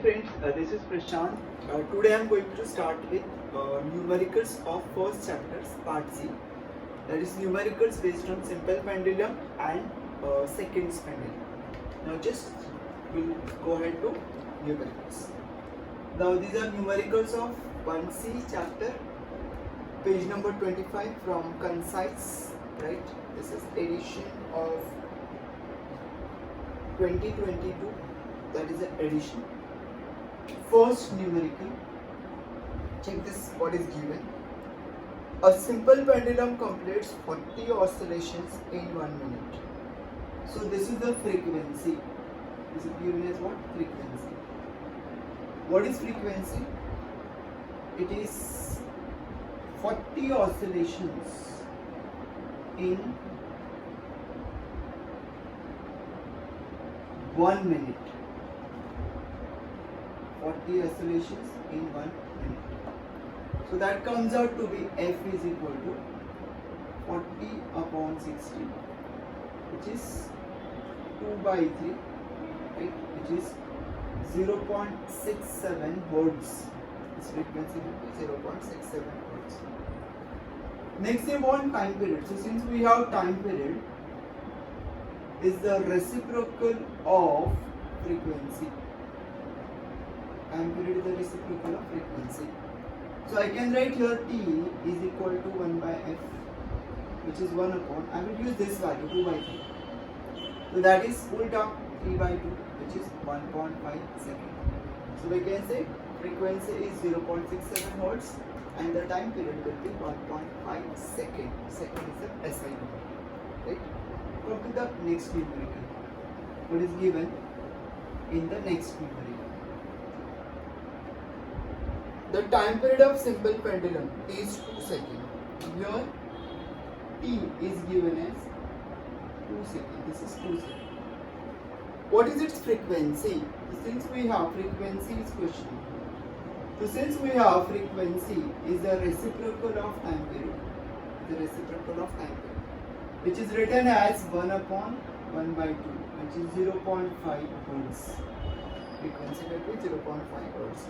friends, this is Prashant. Today I am going to start with numericals of first chapters, part C. That is numericals based on simple pendulum and seconds pendulum. Now just we'll go ahead to numericals. Now these are numericals of 1C chapter, page number 25 from Concise, right? This is edition of 2022, that is an edition. First numerical, check this, what is given. A simple pendulum completes 40 oscillations in 1 minute. So this is the frequency. This is given as what? Frequency. What is frequency? It is 40 oscillations in 1 minute. 40 oscillations in 1 minute. So that comes out to be F is equal to 40 upon 60, which is 2 by 3, right? Which is 0.67 hertz. This frequency will be 0.67 hertz. Next we want time period. So since we have time period is the reciprocal of frequency. Time period is the reciprocal of frequency. So I can write here T is equal to 1 by F, which is 1 upon, I will use this value 2 by 3. So that is full term 3 by 2, which is 1.5 second. So we can say frequency is 0.67 hertz and the time period will be 1.5 second. Second is the SI number, right? Come to the next numerical. What is given in the next numerical? The time period of simple pendulum is 2 seconds. Here T is given as 2 seconds. This is 2 seconds. What is its frequency? Since we have frequency is question. So since we have frequency is the reciprocal of time period. The reciprocal of time period, which is written as 1 upon 1 by 2, which is 0.5 hertz. Frequency will be 0.5 hertz.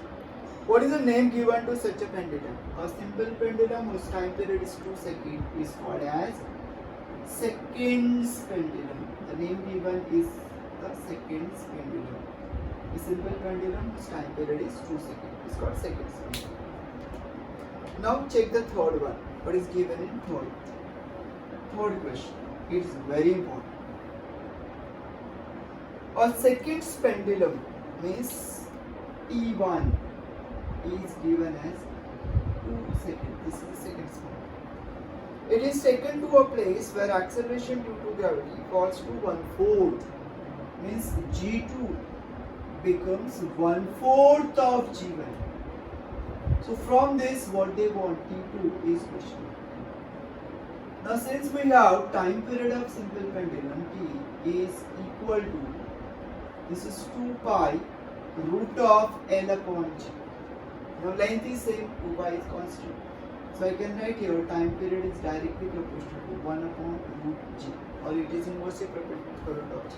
What is the name given to such a pendulum? A simple pendulum whose time period is 2 seconds is called as seconds pendulum. The name given is the seconds pendulum. A simple pendulum whose time period is 2 seconds is called seconds pendulum. Now check the third one. What is given in third? Third question. It is very important. A seconds pendulum means T1 is given as 2 seconds. This is the seconds pendulum. It is taken to a place where acceleration due to gravity falls to 1/4. Means G2 becomes 1/4 of G1. So from this, what they want, T2 is question. Now since we have time period of simple pendulum T is equal to, this is 2 pi root of L upon G. Now length is same, 2 pi is constant. So I can write here time period is directly proportional to 1 upon root G, or it is inversely proportional to root of G.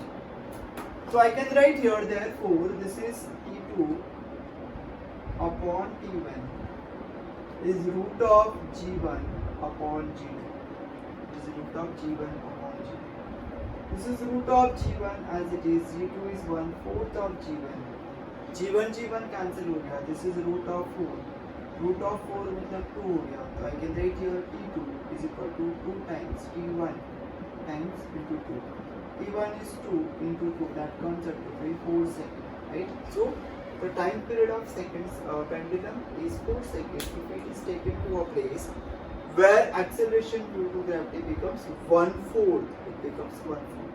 So I can write here therefore this is T2 upon T1 is root of G1 upon G2. This is root of G1 upon G2. This is root of G1 as it is. G2 is 1/4 of G1. G1 cancel हो गया. This is root of 4. Root of 4 मतलब 2 हो गया. So I can write here T2 is equal to 2 times T1 times into 2. T1 is 2 into 2. That comes out to be 4 seconds. Right? So the time period of seconds pendulum is 4 seconds if it is taken to a place where acceleration due to gravity becomes 1/4. It becomes 1/4.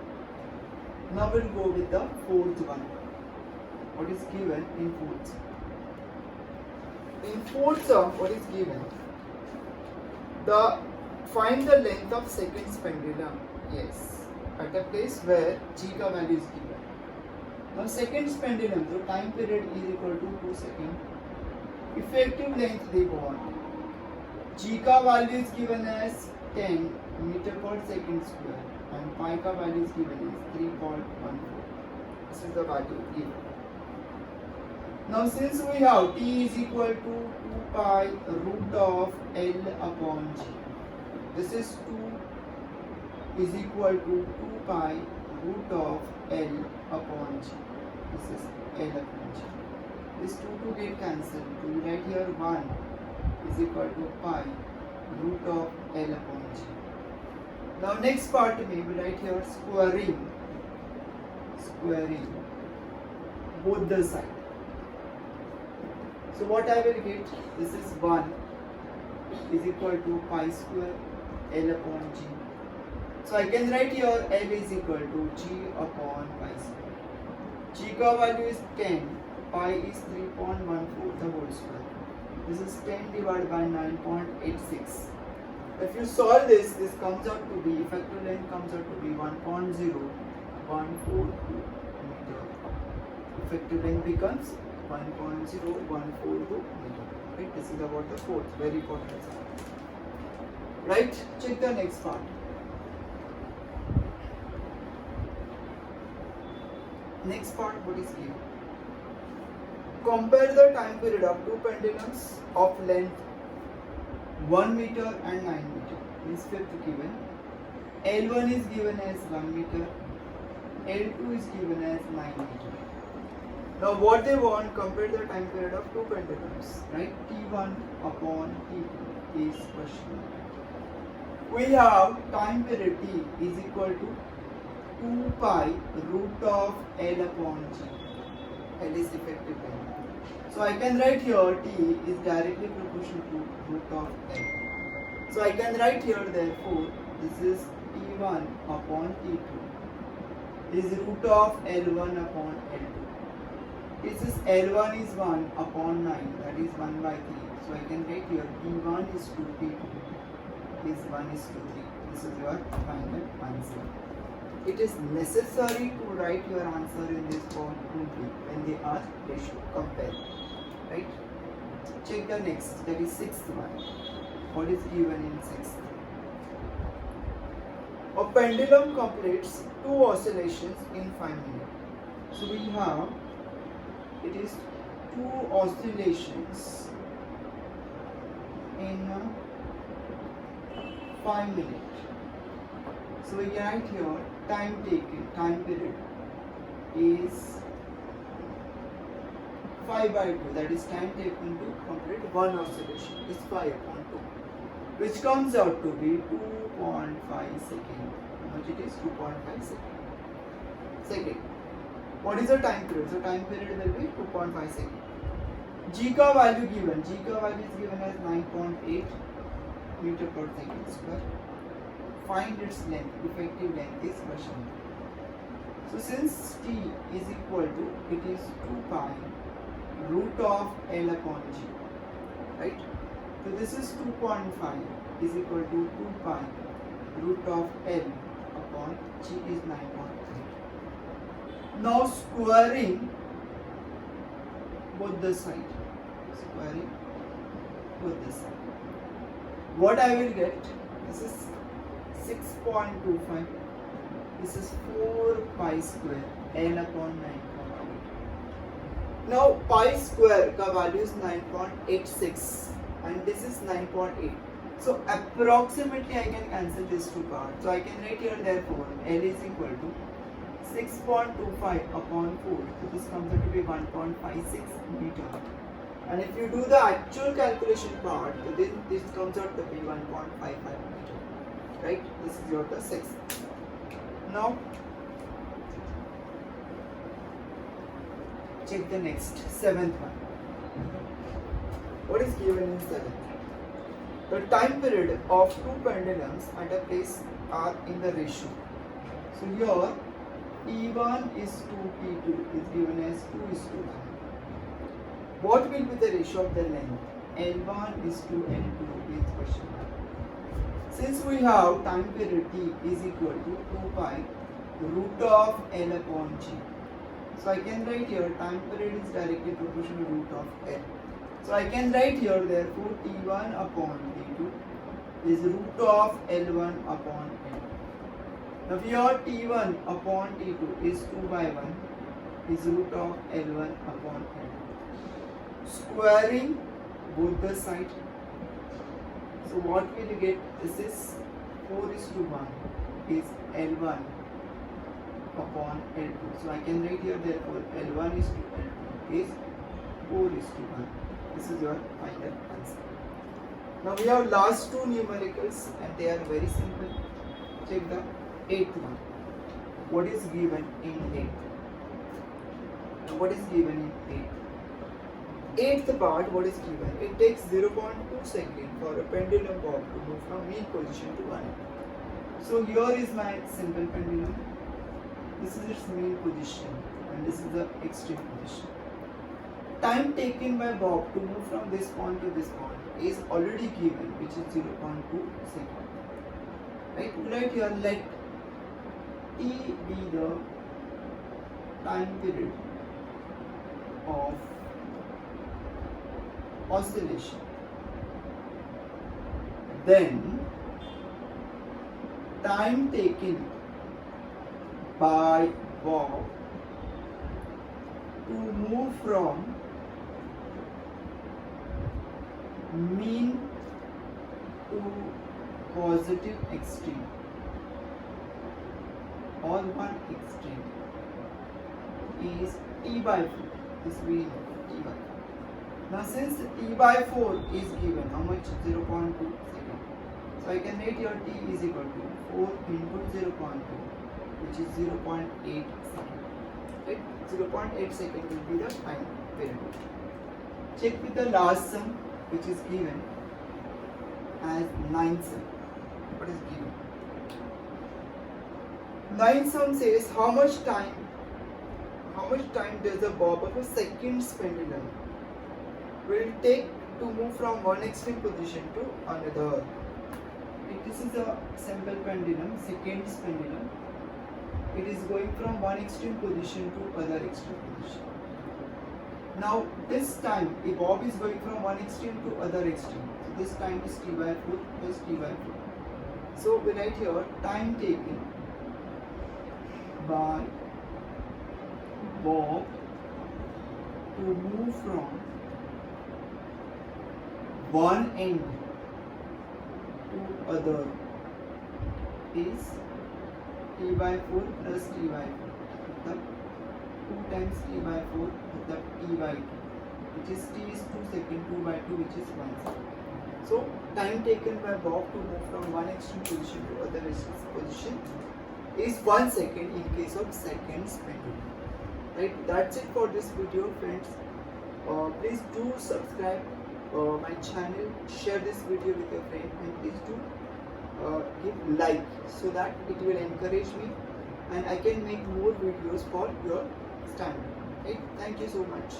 Now we'll go with the fourth one. What is given in fourth? In fourth term, what is given? Find the length of seconds pendulum. Yes, at a place where G ka value is given. Now seconds pendulum, the time period is equal to 2 seconds. Effective length they want. G ka value is given as 10 meter per second square and pi ka value is given as 3.14. This is the value given. Now since we have t is equal to 2 pi root of L upon G. This is 2 is equal to 2 pi root of L upon G. This is L upon G. This 2 get cancelled. We write here 1 is equal to pi root of L upon G. Now next part we write here squaring both the sides. So what I will get, this is 1 is equal to pi square L upon G. So I can write here L is equal to G upon pi square. G का value is 10, pi is 3.14 the whole square. This is 10 divided by 9.86. If you solve this, this comes out to be, effective length comes out to be 1.0142 meter. Effective length becomes 1.0142 meter. Right? This is about the fourth, very important example. Right? Check the next part. Next part, what is given? Compare the time period of two pendulums of length 1 meter and 9 meter. Is fifth given. L1 is given as 1 meter. L2 is given as 9 meter. Now what they want, compare the time period of two pendulums, right? T1 upon T2 is question. We have time period T is equal to 2 pi root of L upon G. L is effective length. So I can write here T is directly proportional to root of L. So I can write here therefore this is T1 upon T2 is root of L1 upon L2. This is L1 is 1 upon 9, that is 1 by 3. So I can write here T1 is 2, T2 is 1 is to 3. This is your final answer. It is necessary to write your answer in this form only when they ask ratio, compare. Right? Check the next, that is sixth one. What is given in sixth? A pendulum completes 2 oscillations in 5 minutes. So we have, it is 2 oscillations in 5 minutes. So we write here time taken, time period is 5 by 2, that is time taken to complete one oscillation is 5 upon 2, which comes out to be 2.5 seconds. How much it is? 2.5 seconds. Second, what is the time period? So time period will be 2.5 seconds. G का value given. G का value is given as 9.8 meter per second square. Find its length. Effective length is question. So since T is equal to, it is 2 pi root of L upon G. Right? So this is 2.5 is equal to 2 pi root of L upon G is 9.8. Now squaring both the sides. Squaring both the sides. What I will get? This is 6.25. This is 4 pi square L upon 9.8. Now pi square ka value is 9.86 and this is 9.8. So approximately I can cancel these two parts. So I can write here therefore L is equal to 6.25 upon 4. So this comes out to be 1.56 meter. And if you do the actual calculation part, then this comes out to be 1.55 meter. Right? This is your the sixth. Now check the next, seventh one. What is given in seventh? The time period of two pendulums at a place are in the ratio. So here T1 is to T2 is given as 2 is to 1. What will be the ratio of the length? L1 is to L2 is question mark. Since we have time period T is equal to 2 pi root of L upon G. So I can write here time period is directly proportional to root of L. So I can write here therefore T1 upon T2 is root of L1 upon L. Now here T1 upon T2 is 2 by 1 is root of L1 upon L. squaring both the side. So what will you get? This is 4:1 is L1 upon L2. So I can write here therefore L1 is to L2 is 4:1. This is your final answer. Now we have last two numericals and they are very simple. Check the 8th one. What is given in 8th? Now what is given in 8th? 8th part, what is given? It takes 0.2 seconds for a pendulum bob to move from mean position to one. So here is my simple pendulum. This is its mean position and this is the extreme position. Time taken by bob to move from this point to this point is already given, which is 0.2 seconds. Right? Right here, let T be the time period of oscillation. Then time taken by bob to move from mean to positive extreme or one extreme is T by 4. This we know T by 4. Now since T by 4 is given, how much? 0.2 seconds. So I can write your T is equal to 4 into 0.2, which is 0.8 seconds. Right? 0.8 seconds will be the time period. Check with the last sum, which is given as 9 sum. What is given? 9 sum says how much time does the bob of a second pendulum will take to move from one extreme position to another. This is a simple pendulum, second pendulum. It is going from one extreme position to other extreme position. Now this time, a bob is going from one extreme to other extreme. So this time is T by 4 plus T by 4. So we write here time taken by bob to move from one end to other is T by 4 plus T by 4. 2 times T by 4 the T by 2, which is T is 2 seconds, 2 by 2 which is 1 second. So time taken by bob to move from one extreme position to other extreme position is 1 second in case of second pendulum. Right, that's it for this video, friends. Please do subscribe my channel, share this video with your friend, and please do give like so that it will encourage me and I can make more videos for your standard. Right? Thank you so much.